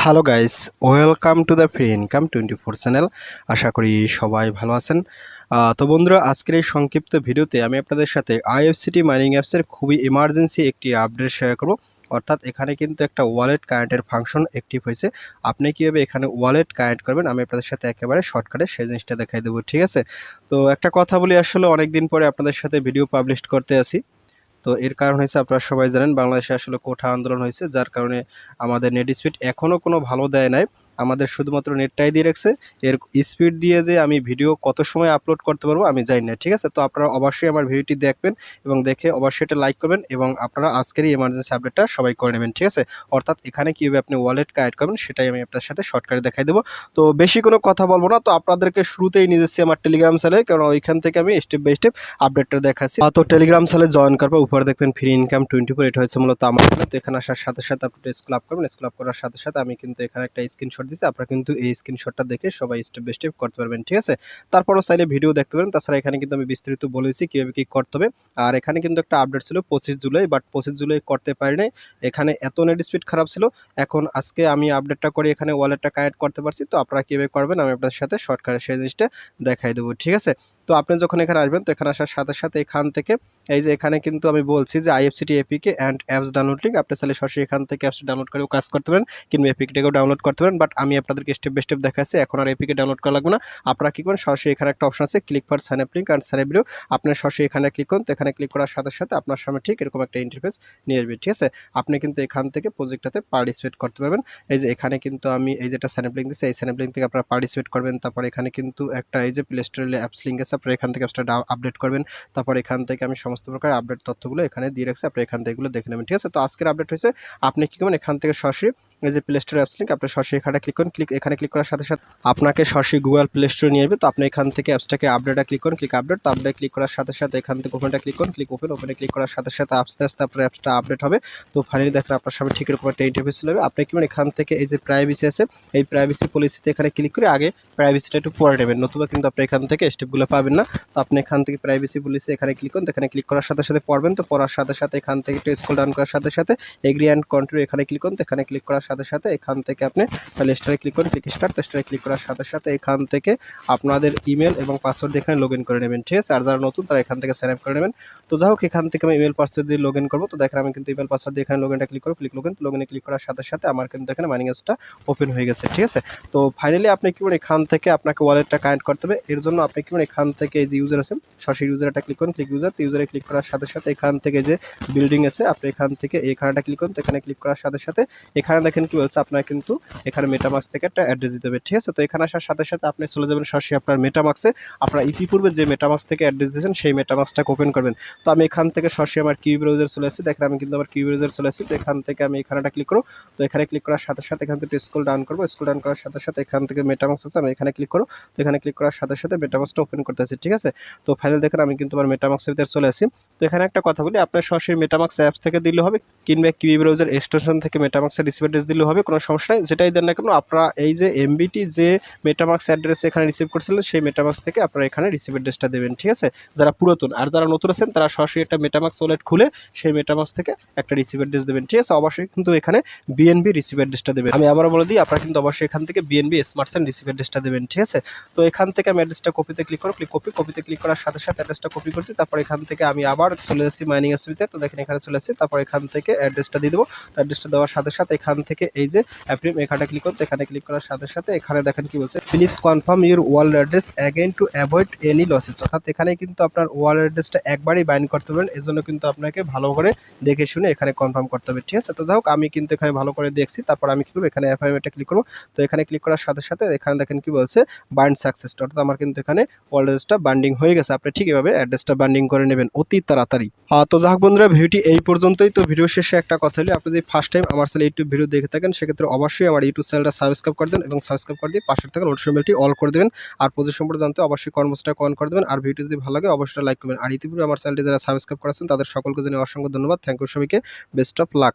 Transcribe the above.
Hello guys, welcome to the free income 24 channel. আশা করি সবাই ভালো আছেন। তো বন্ধুরা, আজকের এই সংক্ষিপ্ত ভিডিওতে আমি আপনাদের সাথে আইএফসিটি মাইনিং অ্যাপসের খুবই ইমার্জেন্সি একটি আপডেট শেয়ার করব। অর্থাৎ এখানে কিন্তু একটা ওয়ালেট কানেক্টের ফাংশন অ্যাক্টিভ হয়েছে। আপনি কীভাবে এখানে ওয়ালেট কানেক্ট করবেন আমি আপনাদের সাথে একেবারে শর্টকাটে সেই জিনিসটা দেখাই দেবো, ঠিক আছে? তো একটা কথা বলি, আসলে অনেক দিন পরে আপনাদের সাথে ভিডিও পাবলিশ করতে আসি। তো এর কারণ হয়েছে, আপনারা সবাই জানেন বাংলাদেশে আসলে কোঠা আন্দোলন হয়েছে, যার কারণে আমাদের নেট স্পিড এখনও কোনো ভালো দেয় নাই। আমাদের শুধুমাত্র নেটটাই দিয়ে রাখছে। এর স্পিড দিয়ে যে আমি ভিডিও কত সময় আপলোড করতে পারবো আমি জানি না, ঠিক আছে? তো আপনারা অবশ্যই আমার ভিডিওটি দেখবেন এবং দেখে অবশ্যই এটা লাইক করবেন এবং আপনারা আজকেরই এমার্জেন্সি আপডেটটা সবাই করে নেবেন, ঠিক আছে? অর্থাৎ এখানে কীভাবে আপনি ওয়ালেট কানেক্ট করবেন সেটাই আমি আপনার সাথে শর্টকাটে দেখাই দেবো। তো বেশি কোনো কথা বলবো না, তো আপনাদেরকে শুরুতেই নিয়ে যাচ্ছি আমার টেলিগ্রাম চ্যানেলে, কারণ ওইখান থেকে আমি স্টেপ বাই স্টেপ আপডেটটা দেখাচ্ছি। তো টেলিগ্রাম চ্যানেলে জয়েন করবো, উপরে দেখবেন ফ্রি ইনকাম 24। এটা হচ্ছে মূলত আমার চ্যানেল। তো এখানে আসার সাথে সাথে আপনি স্ক্রল আপ করবেন। স্ক্রল আপ করার সাথে সাথে আমি কিন্তু এখানে একটা স্ক্রিনশট দিচ্ছি। আপনারা কিন্তু এই স্ক্রিনশটটা দেখে সবাই স্টেপ বাই স্টেপ করতে পারবেন, ঠিক আছে? তারপরও চাইলে ভিডিও দেখতে পারেন। তাছাড়া এখানে কিন্তু আমি বিস্তারিত বলেছি কীভাবে কী করতে হবে। আর এখানে কিন্তু একটা আপডেট ছিল 25 জুলাই, বাট 25 জুলাই করতে পারি নাই। এখানে এত নেট স্পিড খারাপ ছিল। এখন আজকে আমি আপডেটটা করে এখানে ওয়ালেটটা কানেক্ট করতে পারছি। তো আপনারা কীভাবে করবেন আমি আপনাদের সাথে শর্টকাটে সেই জিনিসটা দেখাই দেবো, ঠিক আছে? তো আপনি যখন এখানে আসবেন, তো এখানে আসার সাথে সাথে এখান থেকে এই যে এখানে কিন্তু আমি বলছি যে IFCT APK and apps download link, আপনি চাইলে সরাসরি এখান থেকে অ্যাপস ডাউনলোড করেও কাজ করতে পারেন কিংবা এপিকেটাকেও ডাউনলোড করতে পারেন। বাট আমি আপনাদেরকে স্টেপ বাই স্টেপ দেখাচ্ছি, এখন আর এপিকে ডাউনলোড করা লাগবে না। আপনারা কী করবেন, সরাসরি এখানে একটা অপশন আছে click for sign up link and sign up video, আপনার সরাসরি এখানে ক্লিক করুন। তো এখানে ক্লিক করার সাথে সাথে আপনার সামনে ঠিক এরকম একটা ইন্টারফেস নিয়ে আসবে, ঠিক আছে? আপনি কিন্তু এখান থেকে প্রজেক্টটাতে পার্টিসিপেট করতে পারবেন। এই যে এখানে কিন্তু আমি এই যেটা সাইন আপ লিঙ্ক দিচ্ছি, এই সাইন আপ লিঙ্ক থেকে আপনারা পার্টিসিপেট করবেন। তারপর এখানে কিন্তু একটা এই যে প্লে স্টোরে অ্যাপস লিঙ্ক আছে, আপনারা এখান থেকে অ্যাপসটা আপডেট করবেন। তারপর এখান থেকে আমি সমস্ত প্রকার আপডেট তথ্যগুলো এখানে দিয়ে রাখছি, আপনি এখান থেকে এগুলো দেখে নেবেন, ঠিক আছে? তো আজকের আপডেট হয়েছে, আপনি কি করবেন, এখান থেকে সরাসরি এই যে প্লে স্টোর অ্যাপস লিঙ্ক, আপনি সরাসরি এখানে ক্লিক করুন। এখানে ক্লিক করার সাথে সাথে আপনাকে সরাসরি গুগল প্লে স্টোরে নিয়ে আসবে। তো আপনি এখান থেকে অ্যাপসটাকে আপডেটে ক্লিক করুন, ক্লিক আপডেট। তো আপডেট ক্লিক করার সাথে সাথে এখান থেকে ওপেনটা ক্লিক করুন, ক্লিক ওপেন। ওপেনে ক্লিক করার সাথে সাথে আস্তে আস্তে আপনার অ্যাপসটা আপডেট হবে। তো ফাইনালি দেখেন আপনার সামনে ঠিক এরকম একটা ইন্টারফেস চলে যাবে। আপনি কি করবেন, এখান থেকে এই যে প্রাইভেসি আছে, এই প্রাইভেসি পলিসিতে এখানে ক্লিক করে আগে প্রাইভেসিটা একটু পরে নেবেন, নতুবা কিন্তু আপনি এখান থেকে স্টেপগুলো পাবেন না। তো আপনি এখান থেকে প্রাইভেসি পলিসি এখানে ক্লিক করুন। এখানে ক্লিক করার সাথে সাথে পড়বেন। তো পড়ার সাথে সাথে এখান থেকে একটু স্ক্রল ডাউন করার সাথে সাথে এগ্রি অ্যান্ড কন্টিনিউ এখানে ক্লিক করুন। এখানে ক্লিক করার সাথে সাথে এখান থেকে আপনি প্লে স্টোরে ক্লিক করুন, ক্লিক স্টার্ট। তো স্টারে ক্লিক করার সাথে সাথে এখান থেকে আপনাদের ইমেল এবং পাসওয়ার্ড দিয়ে এখানে লগ ইন করে নেবেন, ঠিক আছে? আর যারা নতুন তারা এখান থেকে সাইন আপ করে নেবেন। তো যাই হোক, এখান থেকে আমি ইমেল পাসওয়ার্ড দিয়ে লগ ইন করবো। তো দেখেন আমি কিন্তু ইমেল পাসওয়ার্ড দিয়ে এখানে লগ ইনটা ক্লিক করবো, ক্লিক লগ ইন। লগ ইনে ক্লিক করার সাথে সাথে আমার কিন্তু এখানে মাইনিং অ্যাপসটা ওপেন হয়ে গেছে, ঠিক আছে? তো ফাইনালি আপনি কি করবেন, এখান থেকে আপনাকে ওয়ালেটটা কানেক্ট করতে হবে। এর জন্য আপনি কি করবেন, এখান থেকে এই যে ইউজার আছে সরাসরি ইউজারটা ক্লিক করুন, ক্লিক ইউজার। তো ইউজারে ক্লিক করার সাথে সাথে এখান থেকে যে বিল্ডিং আছে, আপনি এখান থেকে এখানেটা ক্লিক করুন। তো এখানে ক্লিক করার সাথে সাথে এখানে দেখেন কি বলছে, আপনার কিন্তু এখানে মেটামাস্ক থেকে একটা অ্যাড্রেস দিতে হবে, ঠিক আছে? তো এখানে আসার সাথে সাথে আপনি চলে যাবেন সরাসরি আপনার মেটামাস্কে। আপনার ইতিপূর্বে যে মেটামাস্ক থেকে অ্যাড্রেস দিয়েছেন সেই মেটামাস্কটাকে ওপেন করবেন। তো আমি এখান থেকে সরাসরি আমার কিউ ব্রাউজার চলে আসছি। দেখেন আমি কিন্তু আমার কিউ ব্রাউজার চলে আসছি। তো এখান থেকে আমি এখানেটা ক্লিক করব। তো এখানে ক্লিক করার সাথে সাথে এখান থেকে স্ক্রল ডাউন করব। স্ক্রল ডাউন করার সাথে সাথে এখান থেকে মেটামাস্ক আছে, আমি এখানে ক্লিক করব। তো এখানে ক্লিক করার সাথে সাথে মেটামাস্কটা ওপেন করতে আছে, ঠিক আছে? তো ফাইনাল দেখেন আমি কিন্তু আমার মেটামাস্কের ভিতরে চলে আসি। তো এখানে একটা কথা বলি, আপনার সরাসরি মেটামাস্ক অ্যাপস থেকে দিলে হবে কিংবা কিউ ব্রাউজার এক্সটেনশন থেকে মেটামাস্কের রিসিভ অ্যাড্রেস দিলেও হবে, কোনো সমস্যা নেই। যেটাই দেন না কেন আপনারা এই যে এমবিটি যে মেটামাস্ক অ্যাড্রেস এখানে রিসিভ করছিলেন সেই মেটামাস্ক থেকে আপনারা এখানে রিসিভ অ্যাড্রেসটা দেবেন, ঠিক আছে? যারা পুরাতন, আর যারা নতুন আছেন তারা সরাসরি একটা মেটামাস্ক ওয়ালেট খুলে সেই মেটামাস্ক থেকে একটা রিসিভ অ্যাড্রেস দেবেন, ঠিক আছে? অবশ্যই কিন্তু এখানে বিএনবি রিসিভ অ্যাড্রেসটা দেবেন। আমি আবারও বলে দিই, আপনারা কিন্তু অবশ্যই এখান থেকে বিএনবি স্মার্ট সেন্ড রিসিভ অ্যাড্রেসটা দেবেন, ঠিক আছে? তো এখান থেকে আমি অ্যাড্রেসটা কপিতে ক্লিক করব, কপিতে ক্লিক করার সাথে সাথে অ্যাড্রেসটা কপি করছি। তারপর এখান থেকে আমি আবার চলে যাচ্ছি মাইনিং অ্যাপস ভিতরে। তো দেখেন এখানে চলে আসছি। তারপর এখান থেকে অ্যাড্রেসটা দিয়ে দেবো। তো অ্যাড্রেসটা দেওয়ার সাথে সাথে এখান থেকে এই যে অ্যাপ্রিম এখানে ক্লিক করতে, এখানে ক্লিক করার সাথে সাথে এখানে দেখেন কি বলছে, please confirm your wallet address again to avoid any losses. অর্থাৎ এখানে কিন্তু আপনার ওয়ালেট অ্যাড্রেসটা একবারই বাইন্ড করতে পারবেন, এজন্য কিন্তু আপনাকে ভালো করে দেখে শুনে এখানে কনফার্ম করতে হবে, ঠিক আছে? তো যাই হোক, আমি কিন্তু এখানে ভালো করে দেখছি। তারপর আমি কি করবো, এখানে এফআইএমটা ক্লিক করবো। তো এখানে ক্লিক করার সাথে সাথে এখানে দেখেন কি বলছে, বাইন্ড সাকসেস। অর্থাৎ আমার কিন্তু এখানে ওয়ালেট অ্যাড্রেসটা বান্ডিং হয়ে গেছে। আপনি ঠিক এভাবে অ্যাড্রেসটা বান্ডিং করে নেবেন অতি তাড়াতাড়ি। তো যাই হোক বন্ধুরা, ভিডিওটি এই পর্যন্তই। তো ভিডিও শেষে একটা কথা হলো, আপনি যদি ফার্স্ট টাইম আমার চ্যানেলে ইউটিউব ভিডিও দেখে থাকেন সেক্ষেত্রে অবশ্যই আমার ইউটিউব চ্যানেলটা সাবস্ক্রাইব করে দেন এবং সাবস্ক্রাইব করে দিয়ে পাশে থাকা নোটিফিকেশন বেলটি অল করে দেবেন। আর প্রতি সম্পর্কে জানতে অবশ্যই কর্মসূচিটা অন করে দেবেন। আর ভিডিও যদি ভালো লাগে অবশ্যই লাইক করবেন। আর ইতিপূর্বে আমার চ্যানেলটি যারা সাবস্ক্রাইব করেছেন তাদের সকলকে জানিয়ে অসংখ্য ধন্যবাদ। থ্যাংক ইউ সবাইকে, বেস্ট অফ লাক।